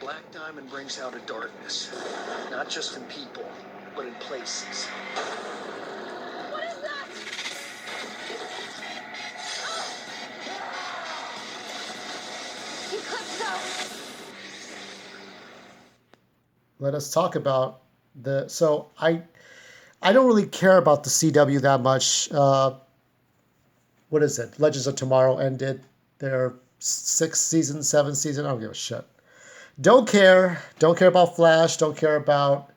Black diamond brings out a darkness, not just in people, but in places. What is that? Eclipso! Let us talk about the... So I don't really care about the CW that much. What is it? Legends of Tomorrow ended. Their 6th season, 7th season. I don't give a shit. Don't care. Don't care about Flash. Don't care about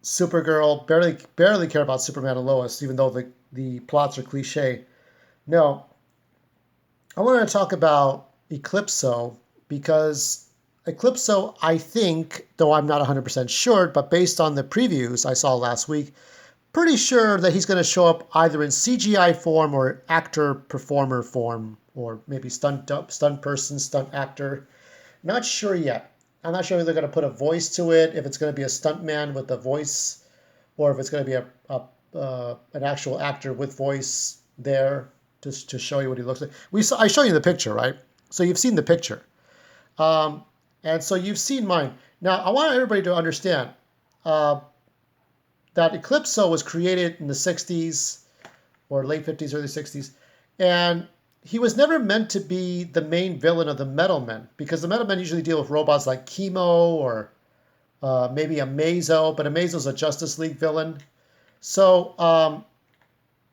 Supergirl. Barely care about Superman and Lois, even though the plots are cliche. No. I wanted to talk about Eclipso because Eclipso, I think, though I'm not 100% sure, but based on the previews I saw last week, pretty sure that he's going to show up either in CGI form or actor-performer form, or maybe stunt person, stunt actor. Not sure yet. I'm not sure if they're going to put a voice to it, if it's going to be a stuntman with a voice, or if it's going to be an actual actor with voice there just to show you what he looks like. I show you the picture, right? So you've seen the picture. And so you've seen mine. Now, I want everybody to understand that Eclipso was created in the 60s or late 50s, early 60s. And he was never meant to be the main villain of the Metal Men, because the Metal Men usually deal with robots like Chemo or maybe Amazo, but Amazo's a Justice League villain. So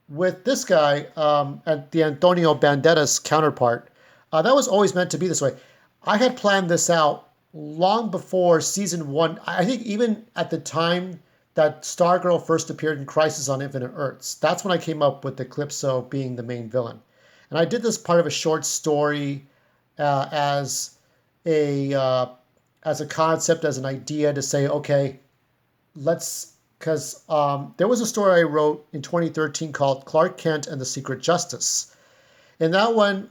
with this guy, and the Antonio Banderas counterpart, that was always meant to be this way. I had planned this out long before season 1. I think even at the time that Stargirl first appeared in Crisis on Infinite Earths. That's when I came up with Eclipso being the main villain. And I did this part of a short story as a concept, as an idea to say, okay, because there was a story I wrote in 2013 called Clark Kent and the Secret Justice. In that one,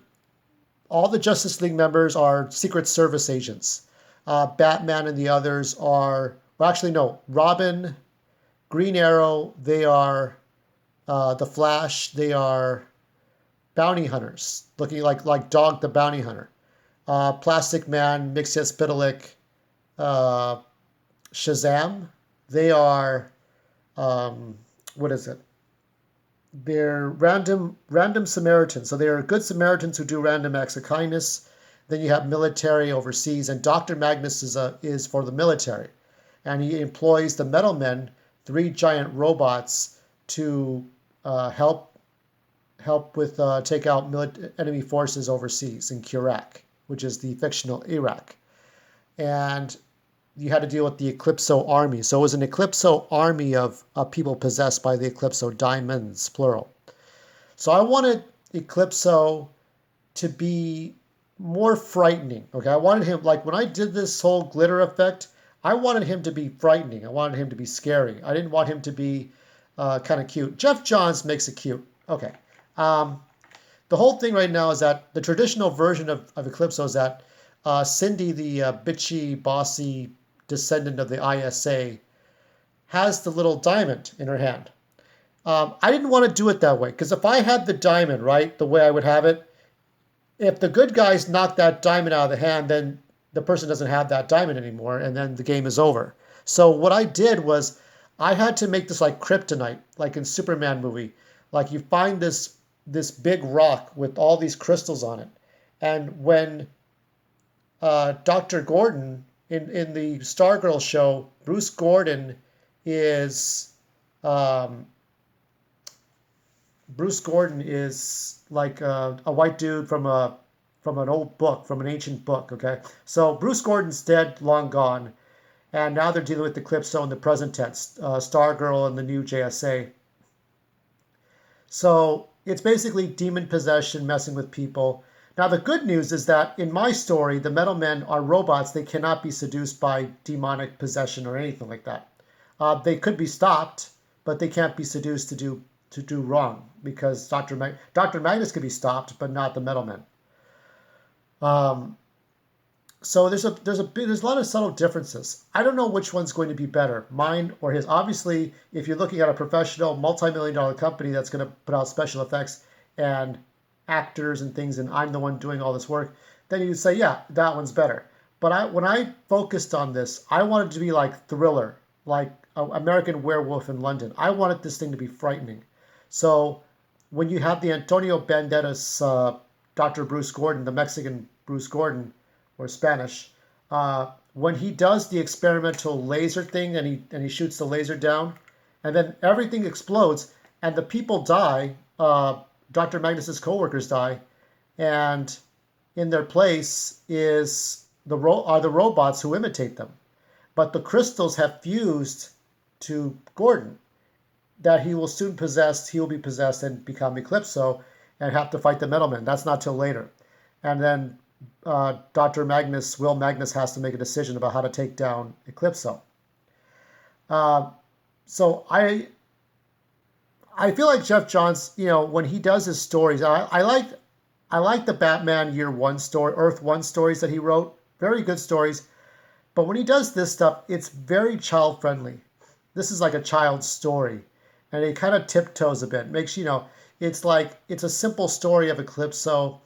all the Justice League members are Secret Service agents. Batman and the others are, well, actually, no, Robin, Green Arrow, they are the Flash, they are bounty hunters, looking like Dog the Bounty Hunter. Plastic Man, Mxyzptlk, Shazam, they are, what is it? They're random Samaritans. So they are good Samaritans who do random acts of kindness. Then you have military overseas, and Dr. Magnus is for the military. And he employs the Metal Men, 3 giant robots, to help with take out enemy forces overseas in Iraq, which is the fictional Iraq. And you had to deal with the Eclipso army. So it was an Eclipso army of people possessed by the Eclipso diamonds, plural. So I wanted Eclipso to be more frightening. Okay, I wanted him, like when I did this whole glitter effect, I wanted him to be frightening. I wanted him to be scary. I didn't want him to be kind of cute. Jeff Johns makes it cute. Okay. The whole thing right now is that the traditional version of Eclipso is that Cindy, the bitchy, bossy descendant of the ISA, has the little diamond in her hand. I didn't want to do it that way, because if I had the diamond, right, the way I would have it, if the good guys knock that diamond out of the hand, then the person doesn't have that diamond anymore, and then the game is over. So what I did was I had to make this like kryptonite, like in Superman movie. Like you find this big rock with all these crystals on it. And when Dr. Gordon, in the Stargirl show, Bruce Gordon is like a white dude from an old book, from an ancient book, okay? So Bruce Gordon's dead, long gone, and now they're dealing with Eclipso in the present tense, Stargirl and the new JSA. So it's basically demon possession, messing with people. Now the good news is that in my story, the Metal Men are robots. They cannot be seduced by demonic possession or anything like that. They could be stopped, but they can't be seduced to do wrong, because Dr. Magnus could be stopped, but not the Metal Men. So there's a lot of subtle differences. I don't know which one's going to be better, mine or his. Obviously, if you're looking at a professional multi-million-dollar company that's going to put out special effects and actors and things, and I'm the one doing all this work, then you'd say, yeah, that one's better. But when I focused on this, I wanted to be like Thriller, like American Werewolf in London. I wanted this thing to be frightening. So when you have the Antonio Banderas Dr. Bruce Gordon, the Mexican Bruce Gordon, or Spanish, when he does the experimental laser thing and he shoots the laser down, and then everything explodes and the people die. Dr. Magnus's coworkers die, and in their place are the robots who imitate them. But the crystals have fused to Gordon, that he will be possessed and become Eclipso and have to fight the Metalman. That's not till later. And then Will Magnus has to make a decision about how to take down Eclipso. So I feel like Jeff Johns, when he does his stories, I like the Batman Year One story, Earth One stories that he wrote. Very good stories. But when he does this stuff, it's very child friendly. This is like a child's story. And he kind of tiptoes a bit. It's a simple story of Eclipso,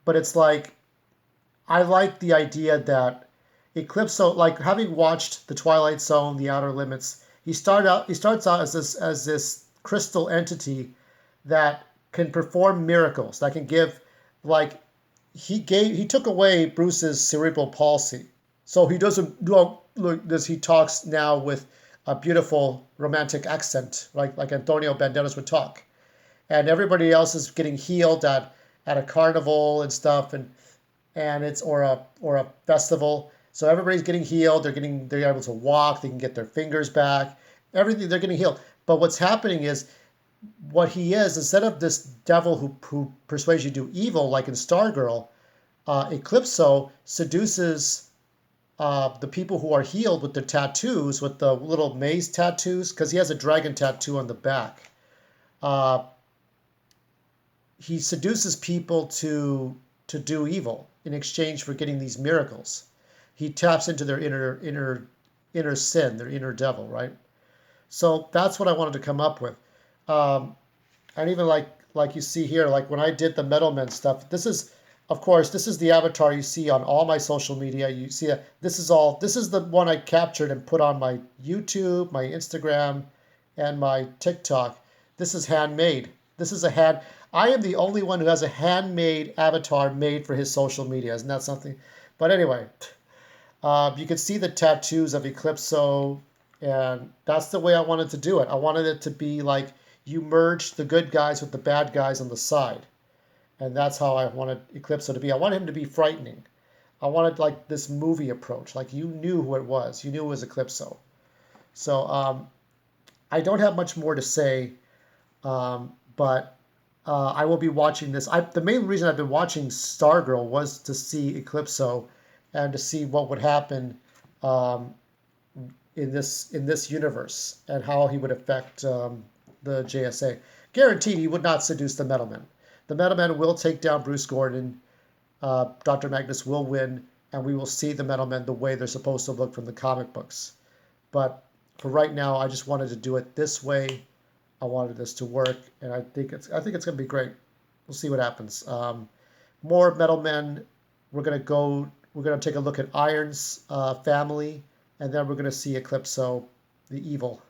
but it's like, I like the idea that Eclipso, like having watched The Twilight Zone, The Outer Limits, he starts out as this crystal entity that can perform miracles, that can give, like, he took away Bruce's cerebral palsy. So he doesn't look this. He talks now with a beautiful romantic accent, like Antonio Banderas would talk, and everybody else is getting healed at a carnival and stuff, and it's or a festival. So everybody's getting healed. They're able to walk. They can get their fingers back. Everything, they're getting healed. But what's happening is, what he is, instead of this devil who persuades you to do evil, like in Stargirl, Eclipso seduces the people who are healed with their tattoos, with the little maze tattoos, because he has a dragon tattoo on the back. He seduces people to do evil in exchange for getting these miracles. He taps into their inner sin, their inner devil, right? So that's what I wanted to come up with. And even like you see here, like when I did the Metal Men stuff, this is the avatar you see on all my social media. You see this is the one I captured and put on my YouTube, my Instagram, and my TikTok. This is handmade. I am the only one who has a handmade avatar made for his social media. Isn't that something? But anyway, you can see the tattoos of Eclipso, and that's the way I wanted to do it. I wanted it to be like you merge the good guys with the bad guys on the side. And that's how I wanted Eclipso to be. I wanted him to be frightening. I wanted like this movie approach. Like you knew who it was. You knew it was Eclipso. So I don't have much more to say, but I will be watching this. The main reason I've been watching Stargirl was to see Eclipso and to see what would happen in this universe and how he would affect the JSA. Guaranteed he would not seduce the Metalmen. The Metalmen will take down Bruce Gordon. Dr. Magnus will win, and we will see the Metalmen the way they're supposed to look from the comic books. But for right now, I just wanted to do it this way. I wanted this to work, and I think it's going to be great. We'll see what happens. More Metalmen. We're going to take a look at Iron's family, and then we're going to see Eclipso, the evil.